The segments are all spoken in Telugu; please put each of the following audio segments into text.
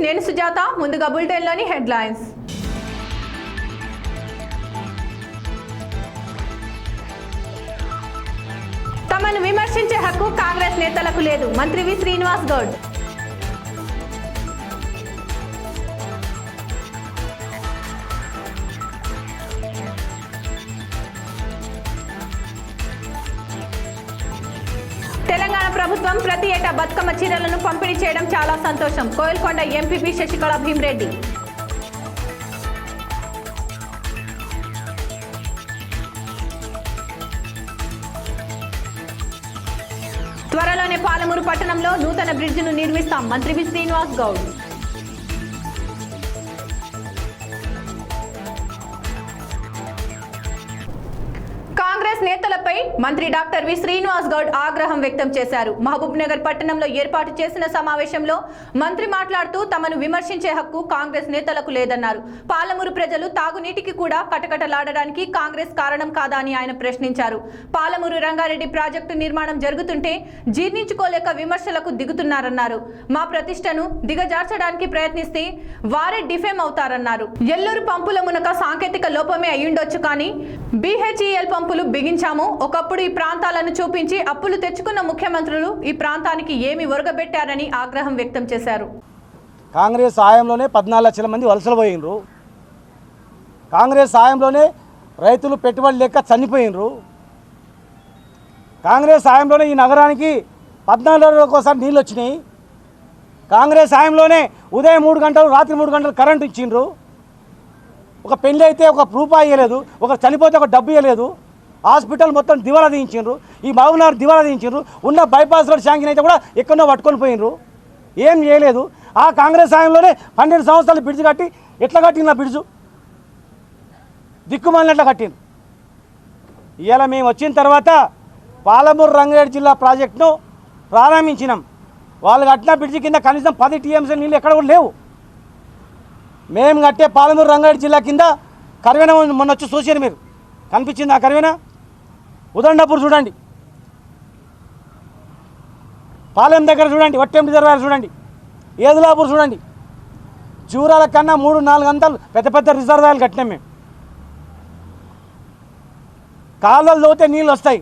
నేను సుజాత. ముందుగా బులెటిన్లోని హెడ్లైన్స్. తమను విమర్శించే హక్కు కాంగ్రెస్ నేతలకు లేదు, మంత్రి వి శ్రీనివాస్ గౌడ్. తెలంగాణ ప్రభుత్వం ప్రతి ఏటా బతుకమ్మ చీరలను పంపిణీ చేయడం చాలా సంతోషం. కోయల్కొండ ఎంపీపీ శశికళ భీమరెడ్డి. త్వరలోనే పాలమూరు పట్టణంలో నూతన బ్రిడ్జిను నిర్మిస్తాం, మంత్రి వి శ్రీనివాస్ గౌడ్. కాంగ్రెస్ నేతలపై మంత్రి డాక్టర్ వి శ్రీనివాస్ గౌడ్ ఆగ్రహం వ్యక్తం చేశారు. మహబూబ్ నగర్ పట్టణంలో ఏర్పాటు చేసిన సమావేశంలో మంత్రి మాట్లాడుతూ తమను విమర్శించే హక్కు కాంగ్రెస్ నేతలకు లేదన్నారు. పాలమూరు ప్రజలు తాగునీటికి కూడా కటకటలాడడానికి కాంగ్రెస్ కారణం కాదా అని ఆయన ప్రశ్నించారు. పాలమూరు రంగారెడ్డి ప్రాజెక్టు నిర్మాణం జరుగుతుంటే జీర్ణించుకోలేక విమర్శలకు దిగుతున్నారన్నారు. మా ప్రతిష్టను దిగజార్చడానికి ప్రయత్నిస్తే వారే డిఫేమ్ అవుతారన్నారు. ఎల్లూరు పంపుల మునక సాంకేతిక లోపమే అయ్యుండొచ్చు, కానీ BHEL పంపులు బిగించాము. ఒకప్పుడు ఈ ప్రాంతాలను చూపించి అప్పులు తెచ్చుకున్న ముఖ్యమంత్రులు ఈ ప్రాంతానికి ఏమి ఒరగబెట్టారని ఆగ్రహం వ్యక్తం చేశారు. కాంగ్రెస్ హయాంలోనే 14 లక్షల మంది వలసలు పోయినరు. కాంగ్రెస్ హయాంలోనే రైతులు పెట్టుబడి లేక చనిపోయినరు. కాంగ్రెస్ హయాంలోనే ఈ నగరానికి 14 రోజులకోసారి నీళ్ళు వచ్చినాయి. కాంగ్రెస్ హయాంలోనే ఉదయం 3 గంటలు రాత్రి 3 గంటలు కరెంటు ఇచ్చిండ్రు. ఒక పెళ్ళి అయితే ఒక రూపాయి ఇవ్వలేదు, ఒక చనిపోతే ఒక డబ్బు ఇవ్వలేదు. హాస్పిటల్ మొత్తం దివాలా తీయించారు. ఈ బాగున్నారు దివాలా తీయించారు. ఉన్న బైపాస్ రోడ్ శాంక్షన్ అయితే కూడా ఎక్కడో పట్టుకొని పోయినరు. ఏం చేయలేదు. ఆ కాంగ్రెస్ హయాంలోనే 12 సంవత్సరాలు బ్రిడ్జ్ కట్టి ఎట్లా కట్టింది? ఆ బ్రిడ్జు దిక్కుమాలినట్లా కట్టింది. ఇవాళ మేము వచ్చిన తర్వాత పాలమూరు రంగారెడ్డి జిల్లా ప్రాజెక్టును ప్రారంభించినాం. వాళ్ళు కట్టిన బ్రిడ్జి కింద కనీసం 10 TMC నీళ్ళు ఎక్కడ కూడా లేవు. మేము కట్టే పాలమూరు రంగారెడ్డి జిల్లా కింద కరివేనా మొన్న వచ్చి చూసారు మీరు, కనిపించింది ఆ కరివేనా? ఉదండపూర్ చూడండి, పాలెం దగ్గర చూడండి, వట్టెం రిజర్వాయర్ చూడండి, ఏదులాపూర్ చూడండి. జూరాల కన్నా 3-4 అంతలు పెద్ద పెద్ద రిజర్వాయర్లు కట్టినాం మేము. కాలువలు దోతే నీళ్ళు వస్తాయి,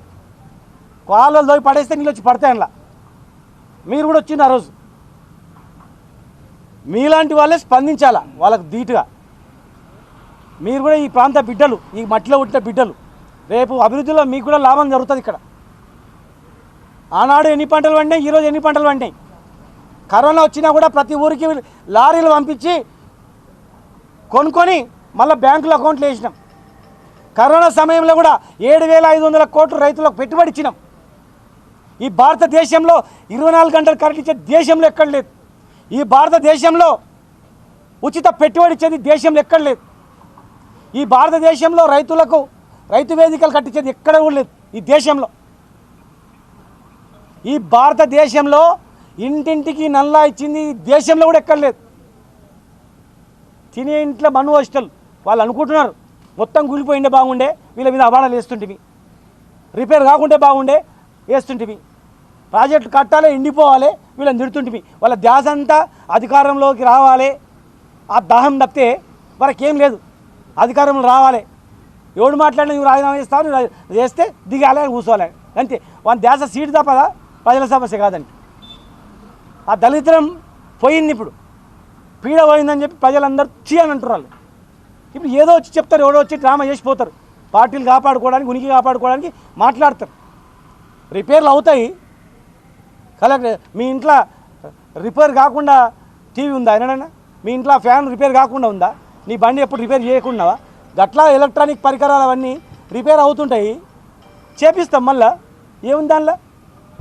కాలువలు దోయి పడేస్తే నీళ్ళు వచ్చి పడతాయి. అందులో మీరు కూడా వచ్చింది ఆ రోజు. మీలాంటి వాళ్ళే స్పందించాలా, వాళ్ళకు ధీటుగా. మీరు కూడా ఈ ప్రాంత బిడ్డలు, ఈ మట్టిలో పుట్టిన బిడ్డలు. రేపు అభివృద్ధిలో మీకు కూడా లాభం జరుగుతుంది. ఇక్కడ ఆనాడు ఎన్ని పంటలు పండినాయి, ఈరోజు ఎన్ని పంటలు పండినాయి. కరోనా వచ్చినా కూడా ప్రతి ఊరికి లారీలు పంపించి కొనుక్కొని మళ్ళీ బ్యాంకులో అకౌంట్లు వేసినాం. కరోనా సమయంలో కూడా 7,500 కోట్లు రైతులకు పెట్టుబడి ఇచ్చినాం. ఈ భారతదేశంలో 24 గంటలు కరెంట్ ఇచ్చే దేశంలో ఎక్కడ లేదు. ఈ భారతదేశంలో ఉచిత పెట్టుబడి ఇచ్చేది దేశంలో ఎక్కడ లేదు. ఈ భారతదేశంలో రైతులకు రైతు వేదికలు కట్టించేది ఎక్కడ కూడా లేదు ఈ దేశంలో. ఈ భారతదేశంలో ఇంటింటికి నల్లా ఇచ్చింది ఈ దేశంలో కూడా ఎక్కడ లేదు. తినే ఇంట్లో మను హాస్టల్ వాళ్ళు అనుకుంటున్నారు మొత్తం కూలిపోయిండే బాగుండే, వీళ్ళ మీద అవాడాలు వేస్తుంటివి, రిపేర్ కాకుంటే బాగుండే వేస్తుంటివి, ప్రాజెక్టు కట్టాలి ఎండిపోవాలి వీళ్ళని తిడుతుంటివి. వాళ్ళ ధ్యాస అంతా అధికారంలోకి రావాలి, ఆ దాహం తప్పితే వాళ్ళకేం లేదు. అధికారంలో రావాలి, ఎవడు మాట్లాడినా నువ్వు రాజీనామా చేస్తావు, నువ్వు చేస్తే దిగాలి అని కూర్చోవాలి అంతే. వాళ్ళ ధ్యాస సీటు తప్పదా, ప్రజల సమస్య కాదండి. ఆ దళిద్రం పోయింది, ఇప్పుడు పీడ పోయిందని చెప్పి ప్రజలందరూ అని అంటున్నారు. ఇప్పుడు ఏదో వచ్చి చెప్తారు, ఎవడో వచ్చి డ్రామా చేసిపోతారు. పార్టీలు కాపాడుకోవడానికి, ఉనికి కాపాడుకోవడానికి మాట్లాడతారు. రిపేర్లు అవుతాయి. కలెక్టర్ మీ ఇంట్లో రిపేర్ కాకుండా టీవీ ఉందా? అయినా మీ ఇంట్లో ఫ్యాన్ రిపేర్ కాకుండా ఉందా? నీ బండి ఎప్పుడు రిపేర్ చేయకుండావా? గట్లా ఎలక్ట్రానిక్ పరికరాలు అవన్నీ రిపేర్ అవుతుంటాయి, చేపిస్తాం. మళ్ళీ ఏముంది దానిలో?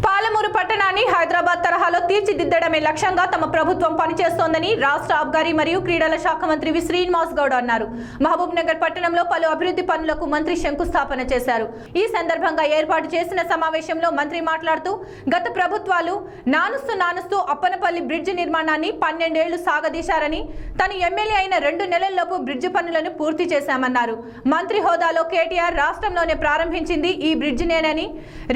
పాలమూరు పట్టణాన్ని హైదరాబాద్ తరహాలో తీర్చిదిద్దడమే లక్ష్యంగా తమ ప్రభుత్వం పనిచేస్తోందని రాష్ట్ర అబ్కారీ మరియు క్రీడల శాఖ మంత్రి వి శ్రీనివాస్ గౌడ్ అన్నారు. మహబూబ్ నగర్ పట్టణంలో పలు అభివృద్ధి పనులకు మంత్రి శంకుస్థాపన చేశారు. ఈ సందర్భంగా ఏర్పాటు చేసిన సమావేశంలో మంత్రి మాట్లాడుతూ గత ప్రభుత్వాలు నానుస్తూ అప్పనపల్లి బ్రిడ్జి నిర్మాణాన్ని 12 ఏళ్లు సాగదీశారని, తను ఎమ్మెల్యే అయిన 2 నెలల్లోపు బ్రిడ్జి పనులను పూర్తి చేశామన్నారు. మంత్రి హోదాలో కేటీఆర్ రాష్ట్రంలోనే ప్రారంభించింది ఈ బ్రిడ్జినేనని,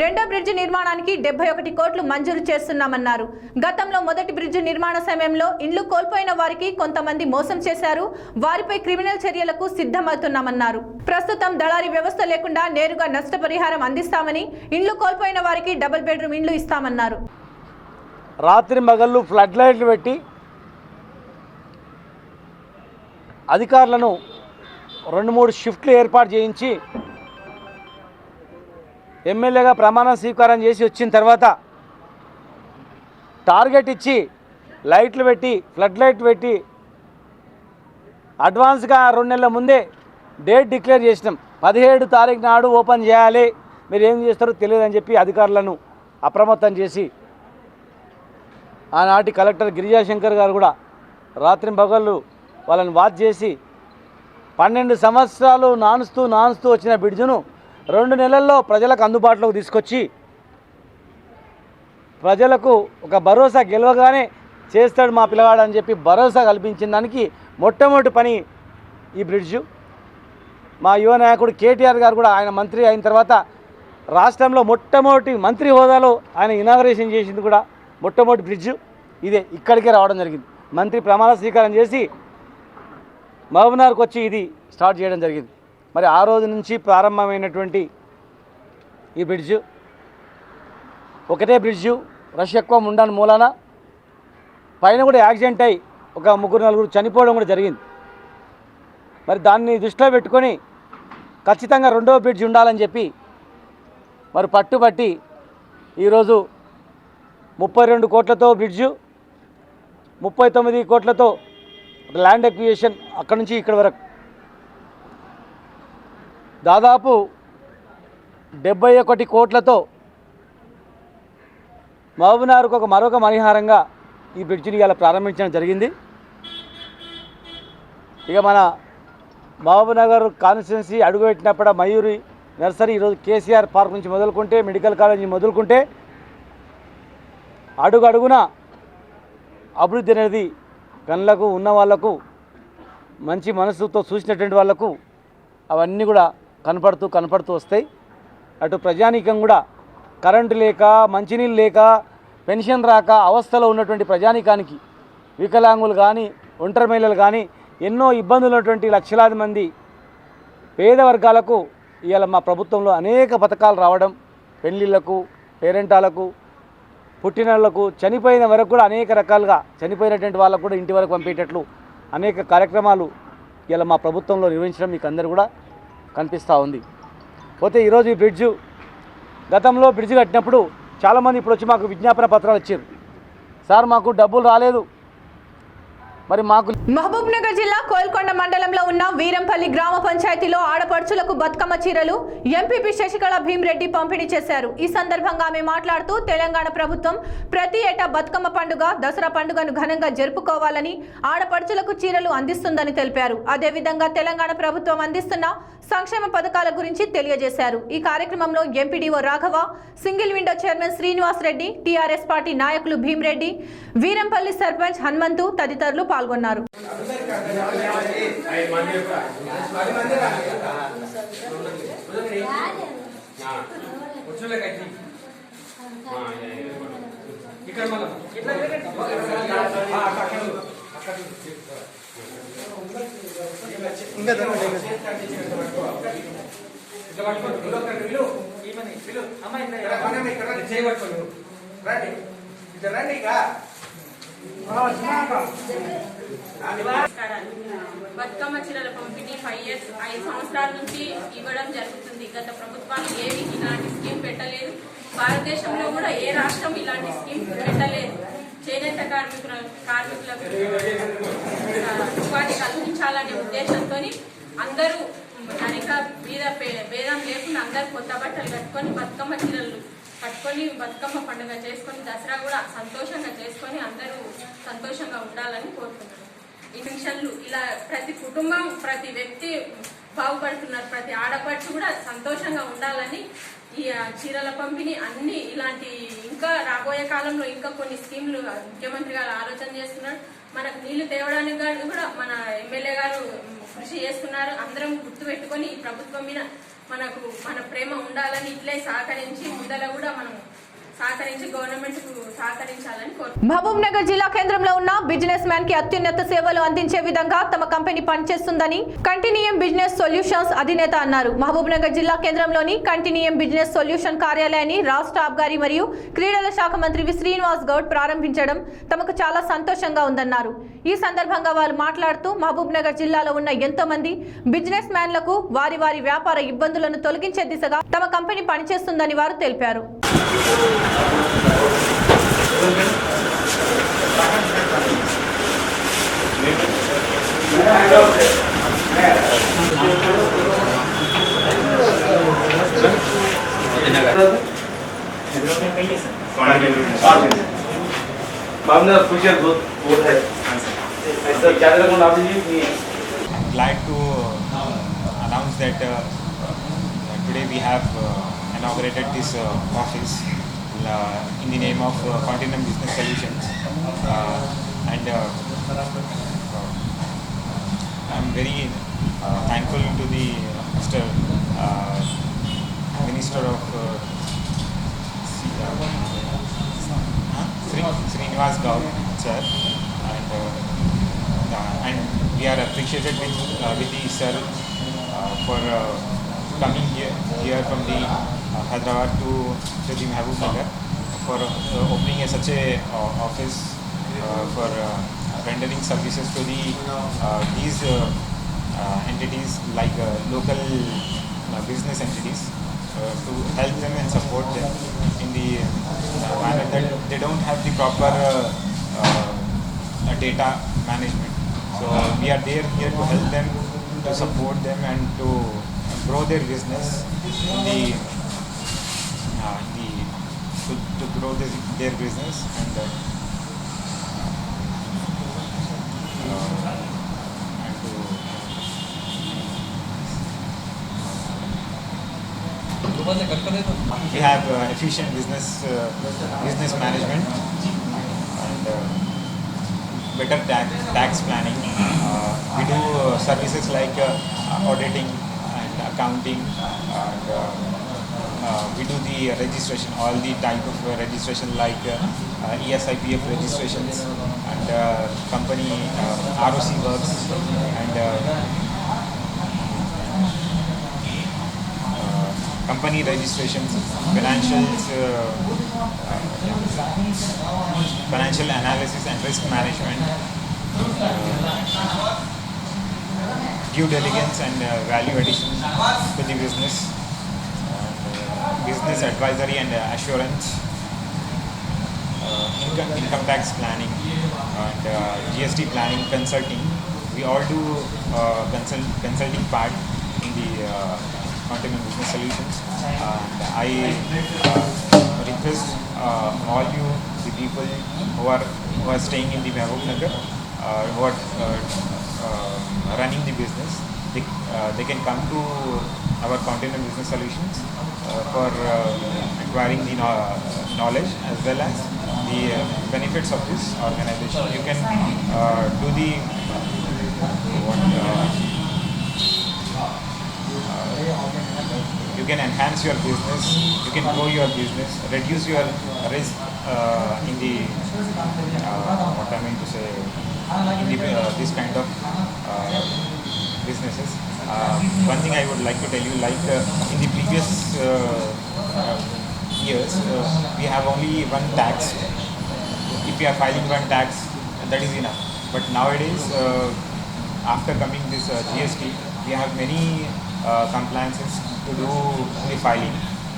రెండో బ్రిడ్జి నిర్మాణానికి 71 కోట్లు మంజూరు చేస్తున్నామన్నారు. గతంలో మొదటి బ్రిడ్జ్ నిర్మాణ సమయంలో ఇండ్లు కోల్పోయిన వారికి కొంతమంది మోసం చేశారు. వారిపై క్రిమినల్ చర్యలకు సిద్ధమవుతున్నామన్నారు. ప్రస్తుతం దళారీ వ్యవస్థ లేకుండా నేరుగా నష్టపరిహారం అందిస్తామని, ఇండ్లు కోల్పోయిన వారికి డబుల్ బెడ్రూమ్ ఇండ్లు ఇస్తామన్నారు. రాత్రి మగళ్ళు ఫ్లడ్ లైట్లు పెట్టి అధికారులను 2-3 షిఫ్ట్లు ఏర్పాటు చేయించి ఎమ్మెల్యేగా ప్రమాణ స్వీకారం చేసి వచ్చిన తర్వాత టార్గెట్ ఇచ్చి లైట్లు పెట్టి ఫ్లడ్ లైట్లు పెట్టి అడ్వాన్స్గా 2 నెలల ముందే డేట్ డిక్లేర్ చేసినాం. 17 తారీఖు నాడు ఓపెన్ చేయాలి, మీరు ఏం చేస్తారో తెలియదని చెప్పి అధికారులను అప్రమత్తం చేసి ఆనాటి కలెక్టర్ గిరిజాశంకర్ గారు కూడా రాత్రి పగళ్ళు వాళ్ళని వాచ్ చేసి 12 సంవత్సరాలు నానుస్తూ వచ్చిన బ్రిడ్జ్ను 2 నెలల్లో ప్రజలకు అందుబాటులోకి తీసుకొచ్చి ప్రజలకు ఒక భరోసా గెలవగానే చేస్తాడు మా పిల్లగాడు అని చెప్పి భరోసా కల్పించిన దానికి మొట్టమొదటి పని ఈ బ్రిడ్జు. మా యువ నాయకుడు కేటీఆర్ గారు కూడా ఆయన మంత్రి అయిన తర్వాత రాష్ట్రంలో మొట్టమొదటి మంత్రి హోదాలో ఆయన ఇనాగరేషన్ చేసింది కూడా మొట్టమొదటి బ్రిడ్జు ఇదే. ఇక్కడికే రావడం జరిగింది. మంత్రి ప్రమాణ స్వీకారం చేసి మహబూబ్నగర్కి వచ్చి ఇది స్టార్ట్ చేయడం జరిగింది. మరి ఆ రోజు నుంచి ప్రారంభమైనటువంటి ఈ బ్రిడ్జు ఒకటే బ్రిడ్జు, రష్ ఎక్కువ ఉండని మూలాన పైన కూడా యాక్సిడెంట్ అయి ఒక 3-4 చనిపోవడం కూడా జరిగింది. మరి దాన్ని దృష్టిలో పెట్టుకొని ఖచ్చితంగా 2వ బ్రిడ్జ్ ఉండాలని చెప్పి మరి పట్టుబట్టి ఈరోజు 32 కోట్లతో బ్రిడ్జు, 39 కోట్లతో ల్యాండ్ ఎక్విజిషన్ అక్కడి నుంచి ఇక్కడి వరకు దాదాపు 71 కోట్లతో మహబూబ్నగర్కు మరొక పరిహారంగా ఈ బ్రిడ్జిని ఇలా ప్రారంభించడం జరిగింది. ఇక మన మహబూబ్నగర్ కాన్స్టిట్యున్సీ అడుగుపెట్టినప్పుడు మయూరి నర్సరీ ఈరోజు కేసీఆర్ పార్క్ నుంచి మొదలుకుంటే మెడికల్ కాలేజ్ నుంచి మొదలుకుంటే అడుగడుగున అభివృద్ధి అనేది కళ్ళకు ఉన్న వాళ్లకు మంచి మనసుతో చూసినటువంటి వాళ్లకు అవన్నీ కూడా కనపడుతూ వస్తాయి. అటు ప్రజానీకం కూడా కరెంటు లేక, మంచినీళ్ళు లేక, పెన్షన్ రాక అవస్థలో ఉన్నటువంటి ప్రజానీకానికి, వికలాంగులు కానీ, ఒంటరి మహిళలు కానీ ఎన్నో ఇబ్బందులు ఉన్నటువంటి లక్షలాది మంది పేద వర్గాలకు ఇవాళ మా ప్రభుత్వంలో అనేక పథకాలు రావడం, పెళ్ళిళ్ళకు, పేరెంటాలకు, పుట్టినళ్లకు, చనిపోయిన వరకు కూడా అనేక రకాలుగా చనిపోయినటువంటి వాళ్ళకు కూడా ఇంటి వరకు పంపేటట్లు అనేక కార్యక్రమాలు ఇలా మా ప్రభుత్వంలో నిర్వహించడం మీకు అందరూ కూడా కనిపిస్తూ ఉంది. పోతే ఈరోజు ఈ బ్రిడ్జు గతంలో బ్రిడ్జ్ కట్టినప్పుడు చాలామంది ఇప్పుడు వచ్చి మాకు విజ్ఞాపన పత్రాలు ఇచ్చారు. సార్ మాకు డబ్బులు రాలేదు, మరి మాకు. మహబూబ్ నగర్ జిల్లా కోల్కొండ మండలంలో ఉన్న వీరంపల్లి గ్రామ పంచాయతీలో ఆడపడుచులకు బతుకమ్మ చీరలు ఎంపీపీ శశికళ భీమరెడ్డి పంపిణీ చేశారు. ఈ సందర్భంగా ఆమె మాట్లాడుతూ తెలంగాణ ప్రభుత్వం ప్రతి ఏటా బతుకమ్మ పండుగ, దసరా పండుగను ఘనంగా జరుపుకోవాలని ఆడపడుచులకు చీరలు అందిస్తుందని తెలిపారు. అదేవిధంగా తెలంగాణ ప్రభుత్వం అందిస్తున్న సంక్షేమ పథకాల గురించి తెలియజేశారు. ఈ కార్యక్రమంలో MPDO Raghava, single window chairman Srinivas Reddy, TRS party నాయకులు భీమరెడ్డి, వీరంపల్లి సర్పంచ్ హనుమంతు తదితరులు పాల్గొన్నారు. బతుకమ్మ చీరల పంపిణీ 5 సంవత్సరాల నుంచి ఇవ్వడం జరుగుతుంది. గత ప్రభుత్వాలు ఏవి ఇలాంటి స్కీమ్ పెట్టలేదు. భారతదేశంలో కూడా ఏ రాష్ట్రం ఇలాంటి స్కీమ్ పెట్టలేదు. చేనేత కార్మికులకు ఉపాధి కల్పించాలనే ఉద్దేశంతో అందరూ అనేక భేదం లేకుండా అందరూ కొత్త బట్టలు కట్టుకొని బతుకమ్మ చీరలు కట్టుకొని బతుకమ్మ పండుగ చేసుకొని దసరా కూడా సంతోషంగా చేసుకొని అందరూ సంతోషంగా ఉండాలని కోరుతున్నాను. ఈ ఫంక్షన్లు ఇలా ప్రతి కుటుంబం, ప్రతి వ్యక్తి బాగుపడుతున్నారు. ప్రతి ఆడపడుచు కూడా సంతోషంగా ఉండాలని ఈ చీరల పంపిణీ అన్ని ఇలాంటి ఇంకా రాబోయే కాలంలో ఇంకా కొన్ని స్కీమ్లు ముఖ్యమంత్రి గారు ఆలోచన చేస్తున్నారు. మనకు నీళ్లు తేవడానికి కూడా మన ఎమ్మెల్యే గారు కృషి చేస్తున్నారు. అందరం గుర్తుపెట్టుకొని ఈ ప్రభుత్వం మీద మన ప్రేమ ఉండాలని ఇట్లే సహకరించి ముందర కూడా మనం సహకరించి గవర్నమెంట్ సహకరించాలని కోరుతున్నాను. మహబూబ్ నగర్ జిల్లా కేంద్రంలో ఉన్న బిజినెస్ మ్యాన్ కి అత్యున్నత సేవలు అందించే విధంగా తమ కంపెనీ పనిచేస్తుందని కంటిన్యూయం బిజినెస్ సొల్యూషన్స్ అధినేత అన్నారు. మహబూబ్ నగర్ జిల్లా కేంద్రంలోని కంటిన్యూయం బిజినెస్ సొల్యూషన్ కార్యాలయాన్ని రాష్ట్ర ఆబ్కారీ మరియు క్రీడల శాఖ మంత్రి వి శ్రీనివాస్ గౌడ్ ప్రారంభించడం తమకు చాలా సంతోషంగా ఉందన్నారు. ఈ సందర్భంగా వారు మాట్లాడుతూ మహబూబ్ నగర్ జిల్లాలో ఉన్న ఎంతో మంది బిజినెస్ మ్యాన్లకు వారి వ్యాపార ఇబ్బందులను తొలగించే దిశగా తమ కంపెనీ పనిచేస్తుందని వారు తెలిపారు. Glad to announce that today we have inaugurated this office in the name of Continuum Business Solutions, and I'm very thankful to the Mr. Minister of Srinivas Gaur sir, and we are appreciated with the sir for coming here from the Hyderabad to the Mehboob Nagar for opening such a office for rendering services to these entities like local business entities to help them and support them in the manner that they don't have the proper data management. So we are there here to help them, to support them and to grow their business to grow their business and to we have efficient business management and better tax planning. We do services like auditing and accounting, and we do the registration, all the type of registration like ESIPF registrations and company ROC works and company registrations, financial analysis and risk management, due diligence and value addition to the business, business advisory and assurance, income tax planning and GST planning, consulting. We all do consulting part in the Continuum Business Solutions, and I request all you, the people who are staying in the Mehboob Nagar, who are running the business, they can come to our Continuum Business Solutions for acquiring the knowledge as well as the benefits of this organization. You can do the you can enhance your business, you can grow your business, reduce your risk in the what I mean to say in the, this kind of businesses. One thing I would like to tell you, like in the previous years, we have only one tax. If we are filing one tax, that is enough. But nowadays, after coming this GST, we have many compliances to do the filing.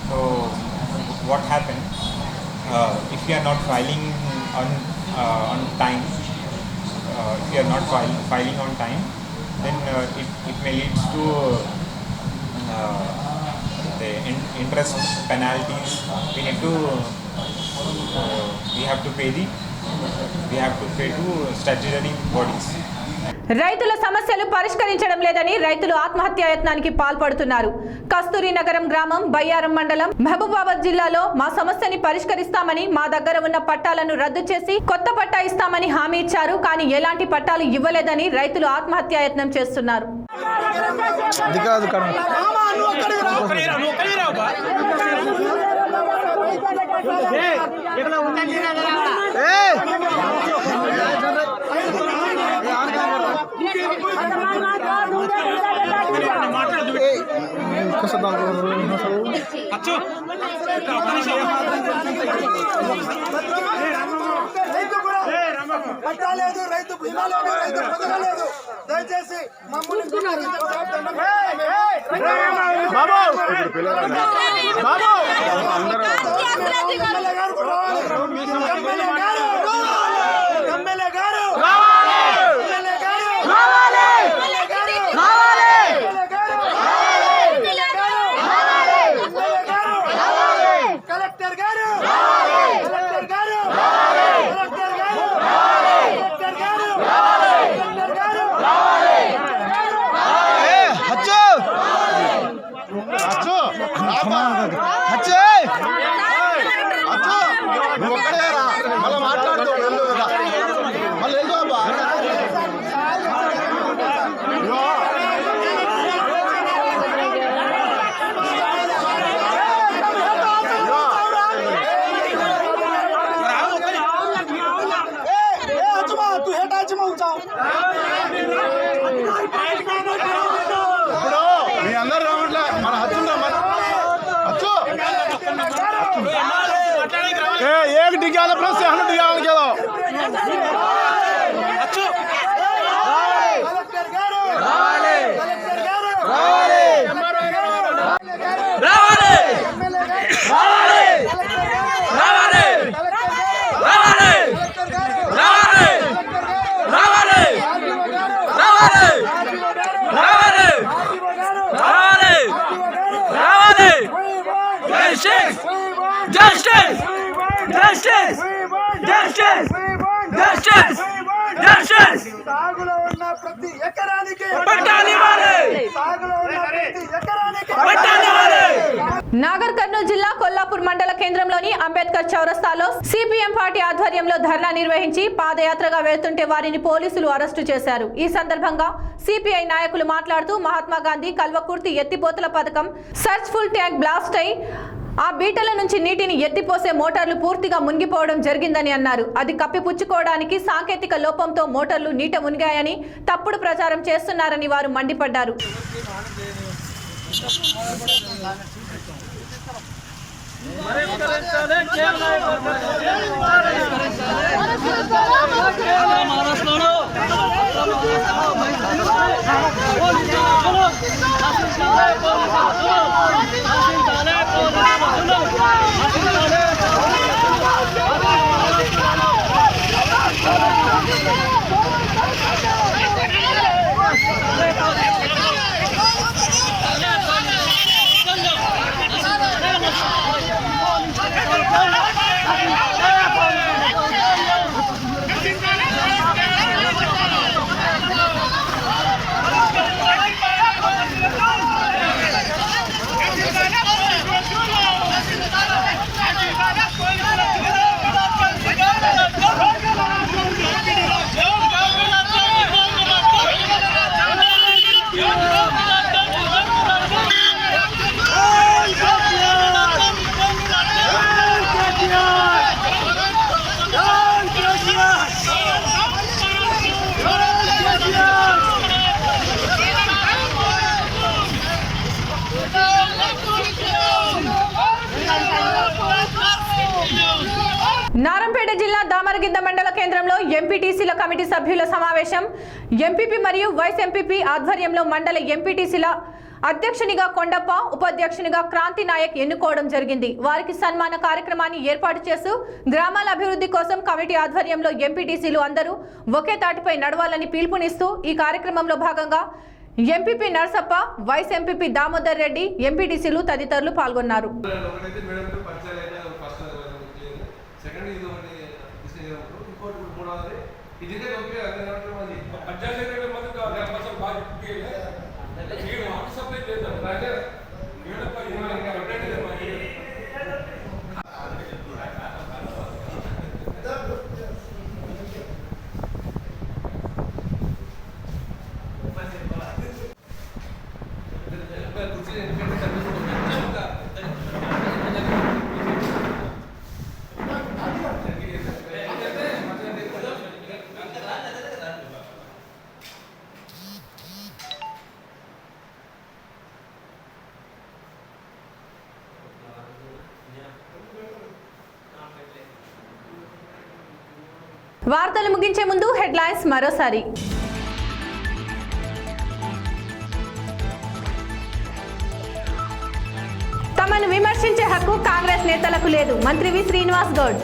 So what happened? If we are not filing on time, if we are not filing on time, then it may lead to the interest penalties. We have to pay to statutory bodies. రైతుల సమస్యలు పరిష్కరించడం లేదని రైతులు ఆత్మహత్యాయత్నానికి పాల్పడుతున్నారు. కస్తూరి నగరం గ్రామం, బయ్యారం మండలం, మహబూబాబాద్ జిల్లాలో మా సమస్యని పరిష్కరిస్తామని, మా దగ్గర ఉన్న పట్టాలను రద్దు చేసి కొత్త పట్టా ఇస్తామని హామీ ఇచ్చారు. కానీ ఎలాంటి పట్టాలు ఇవ్వలేదని రైతులు ఆత్మహత్యాయత్నం చేస్తున్నారు. పట్టాలేదు, రైతు బీమా లేదు, రైతు భద్రత లేదు. దయచేసి మమ్మల్ని కలెక్టర్ గారు మీ అందరు రావట్లే మన హచ్చుందా మన హచ్చు एक डिग्गा प्लस 100 डिग्गा चलो కలెక్టర్ గారు కలెక్టర్ గారు సాగులో ఉన్న ప్రతి ఎకరానికి సాగులో ఉన్న ప్రతి ఎకరానికి నాగర్ కర్నూలు జిల్లా కొల్లాపూర్ మండల కేంద్రంలోని అంబేద్కర్ చౌరస్తాలో సిపిఎం పార్టీ ఆధ్వర్యంలో ధర్నా నిర్వహించి పాదయాత్రగా వెళ్తుంటే వారిని పోలీసులు అరెస్టు చేశారు. ఈ సందర్భంగా సిపిఐ నాయకులు మాట్లాడుతూ మహాత్మా గాంధీ కల్వకుర్తి ఎత్తిపోతల పథకం సర్చ్ఫుల్ ట్యాంక్ బ్లాస్ట్ అయి ఆ బీటల నుంచి నీటిని ఎత్తిపోసే మోటార్లు పూర్తిగా మునిగిపోవడం జరిగిందని అన్నారు. అది కప్పిపుచ్చుకోవడానికి సాంకేతిక లోపంతో మోటార్లు నీట మునిగాయని తప్పుడు ప్రచారం చేస్తున్నారని వారు మండిపడ్డారు. నారంపేట జిల్లా దామరగిద్ద మండల కేంద్రంలో ఎంపీటీసీల కమిటీ సభ్యుల సమావేశం. ఎంపీపీ మరియు వైస్ ఎంపీపీ ఆధ్వర్యంలో మండల ఎంపీటీసీల అధ్యక్షునిగా కొండప్ప, ఉపాధ్యక్షునిగా క్రాంతి నాయక్ ఎన్నుకోవడం జరిగింది. వారికి సన్మాన కార్యక్రమాన్ని ఏర్పాటు చేస్తూ గ్రామాల అభివృద్ధి కోసం కమిటీ ఆధ్వర్యంలో ఎంపీటీసీలు అందరూ ఒకే తాటిపై నడవాలని పిలుపునిస్తూ ఈ కార్యక్రమంలో భాగంగా MPP Narsappa, vice MPP Damodar Reddy, ఎంపీటీసీలు తదితరులు పాల్గొన్నారు. వార్తలు ముగించే ముందు హెడ్లైన్స్ మరోసారి. తమను విమర్శించే హక్కు కాంగ్రెస్ నేతలకు లేదు, మంత్రి వి శ్రీనివాస్ గౌడ్.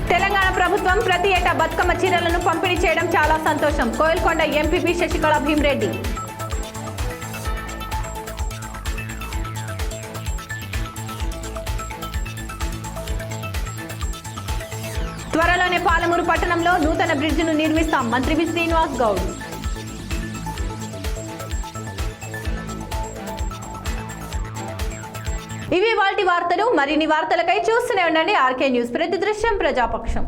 తెలంగాణ ప్రభుత్వం ప్రతి ఏటా బతుకమ్మ చీరలను పంపిణీ చేయడం చాలా సంతోషం, కోయిల్కొండ ఎంపీపీ శశికళ భీమరెడ్డి. త్వరలోనే పాలమూరు పట్టణంలో నూతన బ్రిడ్జిను నిర్మిస్తాం, మంత్రి వి శ్రీనివాస్ గౌడ్. ఇవి వాటి వార్తలు. మరిన్ని వార్తలకై చూస్తూనే ఉండండి ఆర్కే న్యూస్, ప్రతి దృశ్యం ప్రజాపక్షం.